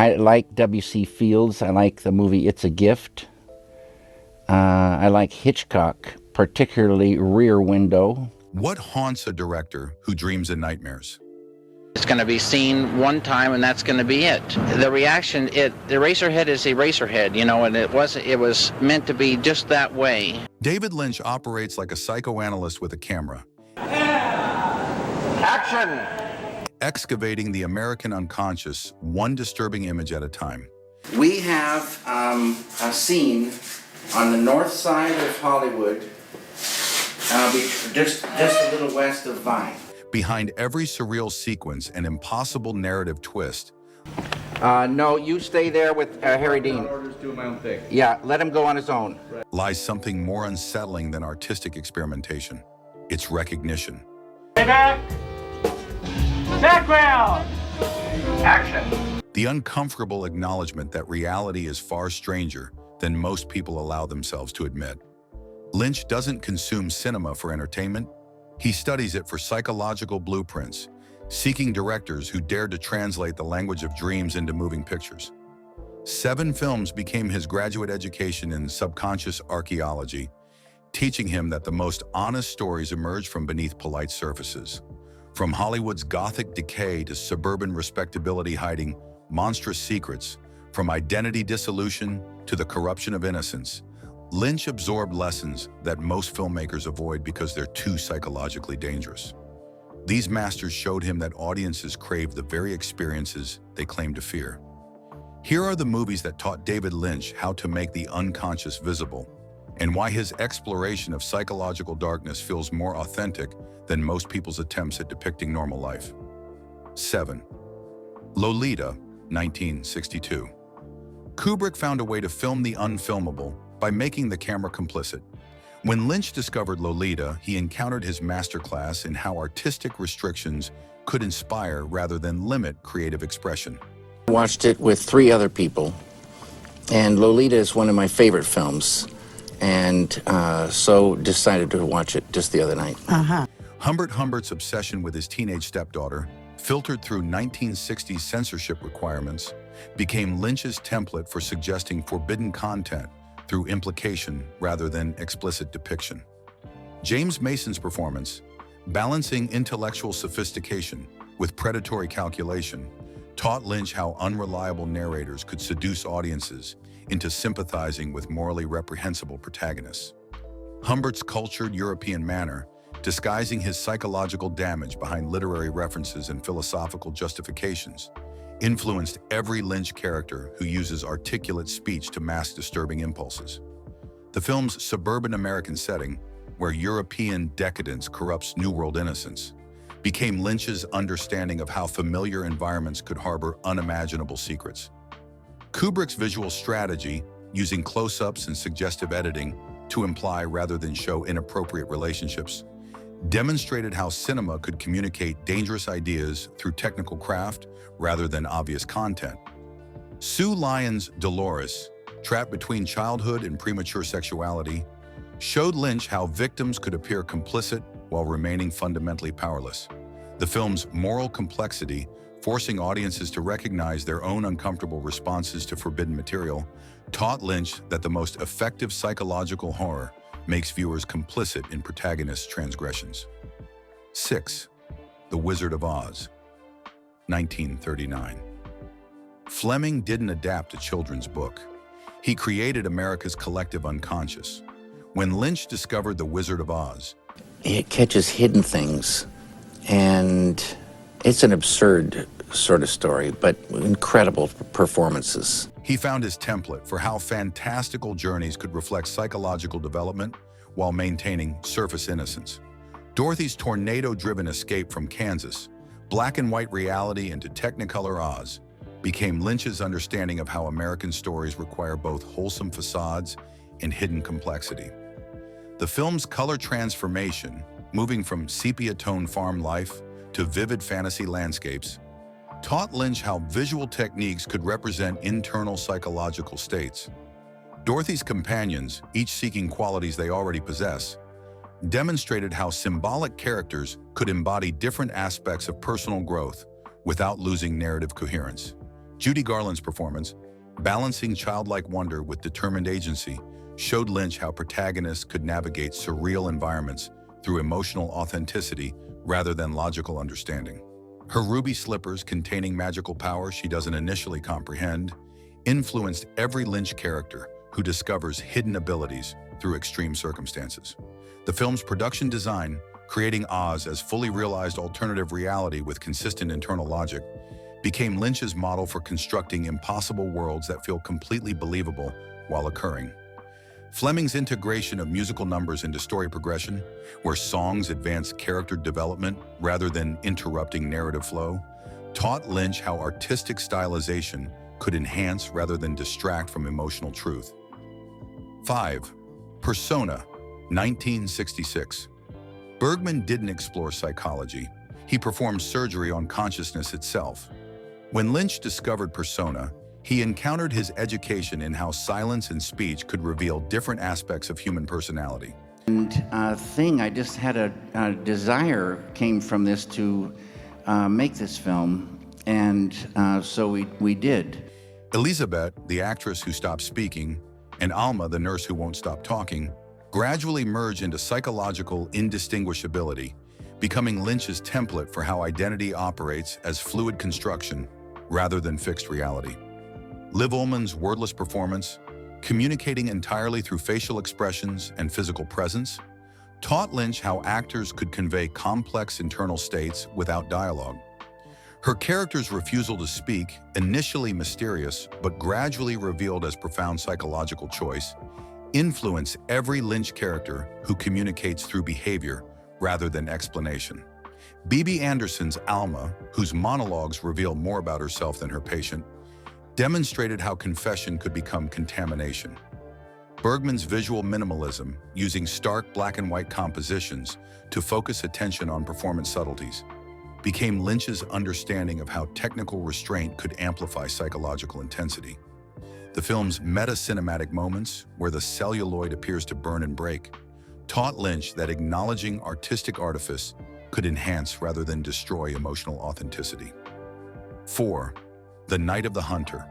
I like W.C. Fields. I like the movie It's a Gift. I like Hitchcock, particularly Rear Window. What haunts a director who dreams in nightmares? It's going to be seen one time, and that's going to be it. The reaction, the Eraserhead is Eraserhead, and it was meant to be just that way. David Lynch operates like a psychoanalyst with a camera. Action! Excavating the American unconscious, one disturbing image at a time. We have a scene on the north side of Hollywood, just a little west of Vine. Behind every surreal sequence and impossible narrative twist. No, you stay there with Harry Dean. Orders, doing my own thing. Yeah, let him go on his own. Lies something more unsettling than artistic experimentation. It's recognition. Stay back! Background! Action! The uncomfortable acknowledgement that reality is far stranger than most people allow themselves to admit. Lynch doesn't consume cinema for entertainment. He studies it for psychological blueprints, seeking directors who dared to translate the language of dreams into moving pictures. 7 films became his graduate education in subconscious archaeology, teaching him that the most honest stories emerge from beneath polite surfaces. From Hollywood's gothic decay to suburban respectability hiding monstrous secrets, from identity dissolution to the corruption of innocence, Lynch absorbed lessons that most filmmakers avoid because they're too psychologically dangerous. These masters showed him that audiences crave the very experiences they claim to fear. Here are the movies that taught David Lynch how to make the unconscious visible, and why his exploration of psychological darkness feels more authentic than most people's attempts at depicting normal life. 7. Lolita, 1962. Kubrick found a way to film the unfilmable by making the camera complicit. When Lynch discovered Lolita, he encountered his masterclass in how artistic restrictions could inspire rather than limit creative expression. I watched it with 3 other people, and Lolita is one of my favorite films, and so decided to watch it just the other night. Humbert's obsession with his teenage stepdaughter, filtered through 1960s censorship requirements, became Lynch's template for suggesting forbidden content through implication rather than explicit depiction. James Mason's performance, balancing intellectual sophistication with predatory calculation, taught Lynch how unreliable narrators could seduce audiences into sympathizing with morally reprehensible protagonists. Humbert's cultured European manner, disguising his psychological damage behind literary references and philosophical justifications, influenced every Lynch character who uses articulate speech to mask disturbing impulses. The film's suburban American setting, where European decadence corrupts New World innocence, became Lynch's understanding of how familiar environments could harbor unimaginable secrets. Kubrick's visual strategy, using close-ups and suggestive editing to imply rather than show inappropriate relationships, demonstrated how cinema could communicate dangerous ideas through technical craft rather than obvious content. Sue Lyon's Dolores, trapped between childhood and premature sexuality, showed Lynch how victims could appear complicit while remaining fundamentally powerless. The film's moral complexity, forcing audiences to recognize their own uncomfortable responses to forbidden material, taught Lynch that the most effective psychological horror makes viewers complicit in protagonists' transgressions. 6. The Wizard of Oz, 1939. Fleming didn't adapt a children's book. He created America's collective unconscious. When Lynch discovered The Wizard of Oz, it catches hidden things, and it's an absurd sort of story, but incredible performances. he found his template for how fantastical journeys could reflect psychological development while maintaining surface innocence. Dorothy's tornado-driven escape from Kansas, black and white reality into Technicolor Oz, became Lynch's understanding of how American stories require both wholesome facades and hidden complexity. The film's color transformation, moving from sepia-tone farm life to vivid fantasy landscapes, taught Lynch how visual techniques could represent internal psychological states. Dorothy's companions, each seeking qualities they already possess, demonstrated how symbolic characters could embody different aspects of personal growth without losing narrative coherence. Judy Garland's performance, balancing childlike wonder with determined agency, showed Lynch how protagonists could navigate surreal environments through emotional authenticity rather than logical understanding. Her ruby slippers, containing magical power she doesn't initially comprehend, influenced every Lynch character who discovers hidden abilities through extreme circumstances. The film's production design, creating Oz as fully realized alternative reality with consistent internal logic, became Lynch's model for constructing impossible worlds that feel completely believable while occurring. Fleming's integration of musical numbers into story progression, where songs advance character development rather than interrupting narrative flow, taught Lynch how artistic stylization could enhance rather than distract from emotional truth. 5. Persona, 1966. Bergman didn't explore psychology. He performed surgery on consciousness itself. When Lynch discovered Persona, he encountered his education in how silence and speech could reveal different aspects of human personality. And I just had a desire came from this to make this film, and so we did. Elizabeth, the actress who stopped speaking, and Alma, the nurse who won't stop talking, gradually merge into psychological indistinguishability, becoming Lynch's template for how identity operates as fluid construction rather than fixed reality. Liv Ullmann's wordless performance, communicating entirely through facial expressions and physical presence, taught Lynch how actors could convey complex internal states without dialogue. Her character's refusal to speak, initially mysterious but gradually revealed as profound psychological choice, influenced every Lynch character who communicates through behavior rather than explanation. Bibi Anderson's Alma, whose monologues reveal more about herself than her patient, demonstrated how confession could become contamination. Bergman's visual minimalism, using stark black and white compositions to focus attention on performance subtleties, became Lynch's understanding of how technical restraint could amplify psychological intensity. The film's meta-cinematic moments, where the celluloid appears to burn and break, taught Lynch that acknowledging artistic artifice could enhance rather than destroy emotional authenticity. 4. The Night of the Hunter,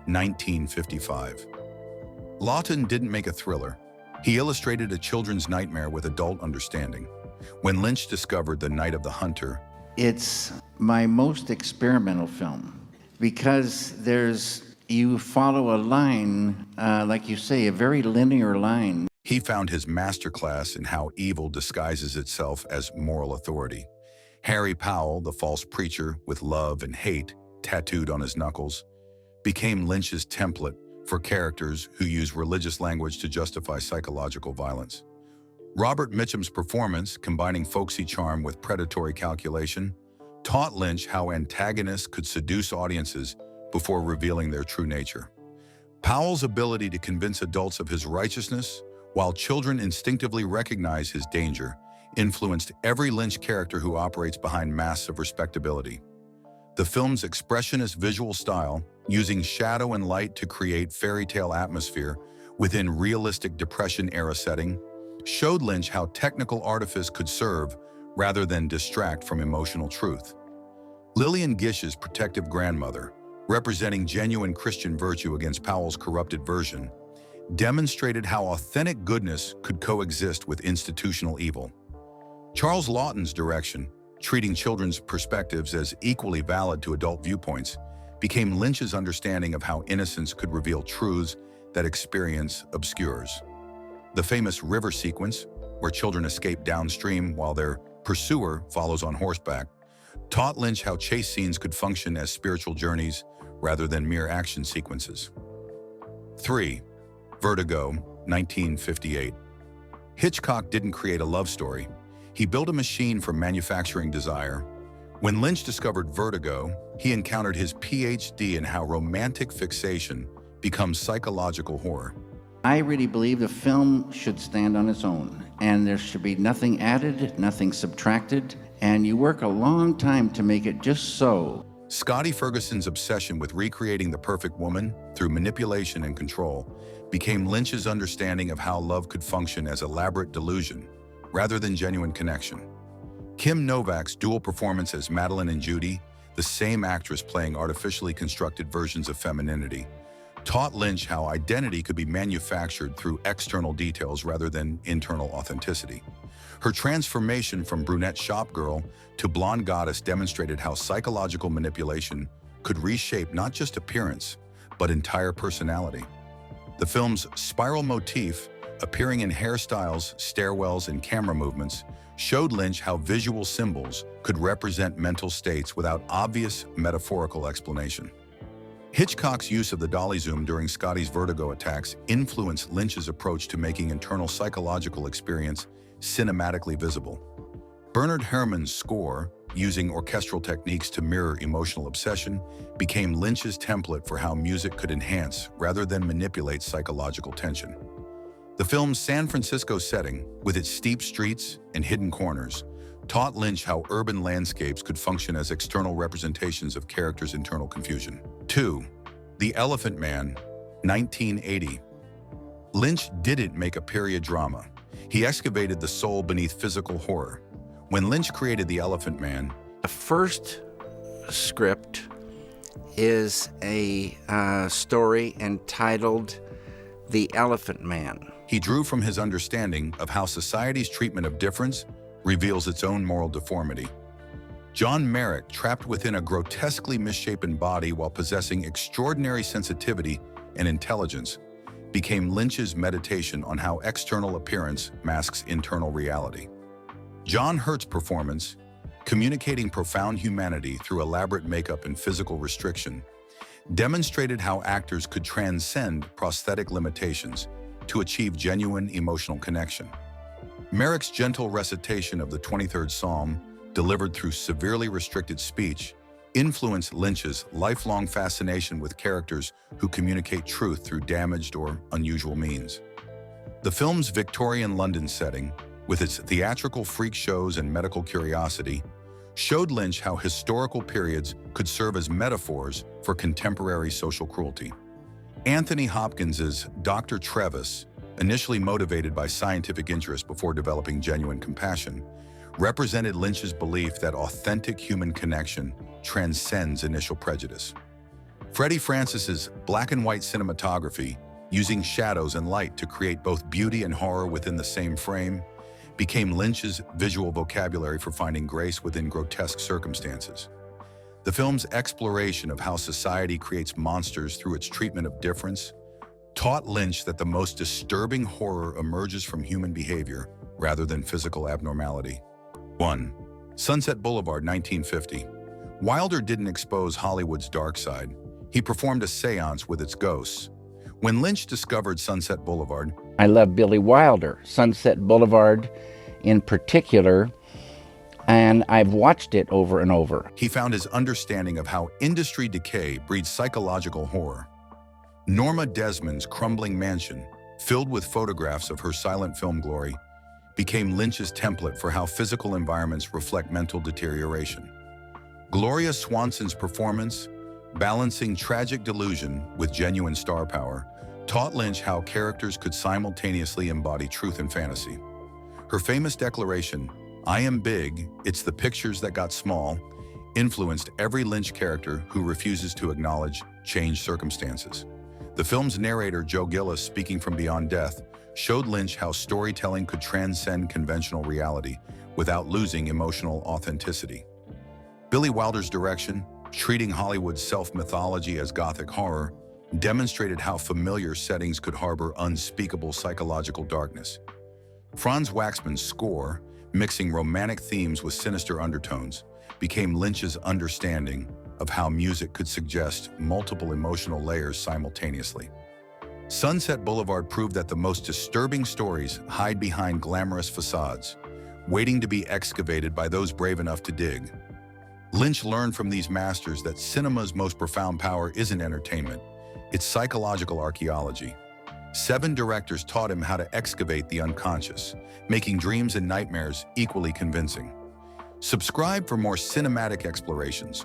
1955. Lawton didn't make a thriller. He illustrated a children's nightmare with adult understanding. When Lynch discovered The Night of the Hunter, It's my most experimental film because you follow a line, like you say, a very linear line. he found his masterclass in how evil disguises itself as moral authority. Harry Powell, the false preacher with love and hate tattooed on his knuckles, became Lynch's template for characters who use religious language to justify psychological violence. Robert Mitchum's performance, combining folksy charm with predatory calculation, taught Lynch how antagonists could seduce audiences before revealing their true nature. Powell's ability to convince adults of his righteousness, while children instinctively recognize his danger, influenced every Lynch character who operates behind masks of respectability. The film's expressionist visual style, using shadow and light to create fairy tale atmosphere within realistic Depression-era setting, showed Lynch how technical artifice could serve rather than distract from emotional truth. Lillian Gish's protective grandmother, representing genuine Christian virtue against Powell's corrupted version, demonstrated how authentic goodness could coexist with institutional evil. Charles Lawton's direction, treating children's perspectives as equally valid to adult viewpoints, became Lynch's understanding of how innocence could reveal truths that experience obscures. The famous river sequence, where children escape downstream while their pursuer follows on horseback, taught Lynch how chase scenes could function as spiritual journeys rather than mere action sequences. 3. Vertigo, 1958. Hitchcock didn't create a love story. He built a machine for manufacturing desire. When Lynch discovered Vertigo, he encountered his PhD in how romantic fixation becomes psychological horror. I really believe the film should stand on its own, and there should be nothing added, nothing subtracted, and you work a long time to make it just so. Scotty Ferguson's obsession with recreating the perfect woman through manipulation and control became Lynch's understanding of how love could function as elaborate delusion rather than genuine connection. Kim Novak's dual performance as Madeline and Judy, the same actress playing artificially constructed versions of femininity, taught Lynch how identity could be manufactured through external details rather than internal authenticity. Her transformation from brunette shop girl to blonde goddess demonstrated how psychological manipulation could reshape not just appearance, but entire personality. The film's spiral motif, appearing in hairstyles, stairwells, and camera movements, showed Lynch how visual symbols could represent mental states without obvious metaphorical explanation. Hitchcock's use of the dolly zoom during Scotty's vertigo attacks influenced Lynch's approach to making internal psychological experience cinematically visible. Bernard Herrmann's score, using orchestral techniques to mirror emotional obsession, became Lynch's template for how music could enhance rather than manipulate psychological tension. The film's San Francisco setting, with its steep streets and hidden corners, taught Lynch how urban landscapes could function as external representations of characters' internal confusion. 2. The Elephant Man, 1980. Lynch didn't make a period drama. He excavated the soul beneath physical horror. When Lynch created The Elephant Man, The first script is a story entitled The Elephant Man. he drew from his understanding of how society's treatment of difference reveals its own moral deformity. John Merrick, trapped within a grotesquely misshapen body while possessing extraordinary sensitivity and intelligence, became Lynch's meditation on how external appearance masks internal reality. John Hurt's performance, communicating profound humanity through elaborate makeup and physical restriction, demonstrated how actors could transcend prosthetic limitations to achieve genuine emotional connection. Merrick's gentle recitation of the 23rd Psalm, delivered through severely restricted speech, influenced Lynch's lifelong fascination with characters who communicate truth through damaged or unusual means. The film's Victorian London setting, with its theatrical freak shows and medical curiosity, showed Lynch how historical periods could serve as metaphors for contemporary social cruelty. Anthony Hopkins's Dr. Trevis, initially motivated by scientific interest before developing genuine compassion, represented Lynch's belief that authentic human connection transcends initial prejudice. Freddie Francis's black and white cinematography, using shadows and light to create both beauty and horror within the same frame, became Lynch's visual vocabulary for finding grace within grotesque circumstances. The film's exploration of how society creates monsters through its treatment of difference taught Lynch that the most disturbing horror emerges from human behavior rather than physical abnormality. 1. Sunset Boulevard, 1950. Wilder didn't expose Hollywood's dark side. He performed a seance with its ghosts. When Lynch discovered Sunset Boulevard, I love Billy Wilder, Sunset Boulevard in particular, and I've watched it over and over. he found his understanding of how industry decay breeds psychological horror. Norma Desmond's crumbling mansion, filled with photographs of her silent film glory, became Lynch's template for how physical environments reflect mental deterioration. Gloria Swanson's performance, balancing tragic delusion with genuine star power, taught Lynch how characters could simultaneously embody truth and fantasy. Her famous declaration, "I am big, it's the pictures that got small," influenced every Lynch character who refuses to acknowledge changed circumstances. The film's narrator, Joe Gillis, speaking from Beyond Death, showed Lynch how storytelling could transcend conventional reality without losing emotional authenticity. Billy Wilder's direction, treating Hollywood's self-mythology as gothic horror, demonstrated how familiar settings could harbor unspeakable psychological darkness. Franz Waxman's score, mixing romantic themes with sinister undertones, became Lynch's understanding of how music could suggest multiple emotional layers simultaneously. Sunset Boulevard proved that the most disturbing stories hide behind glamorous facades, waiting to be excavated by those brave enough to dig. Lynch learned from these masters that cinema's most profound power isn't entertainment, it's psychological archaeology. 7 directors taught him how to excavate the unconscious, making dreams and nightmares equally convincing. Subscribe for more cinematic explorations.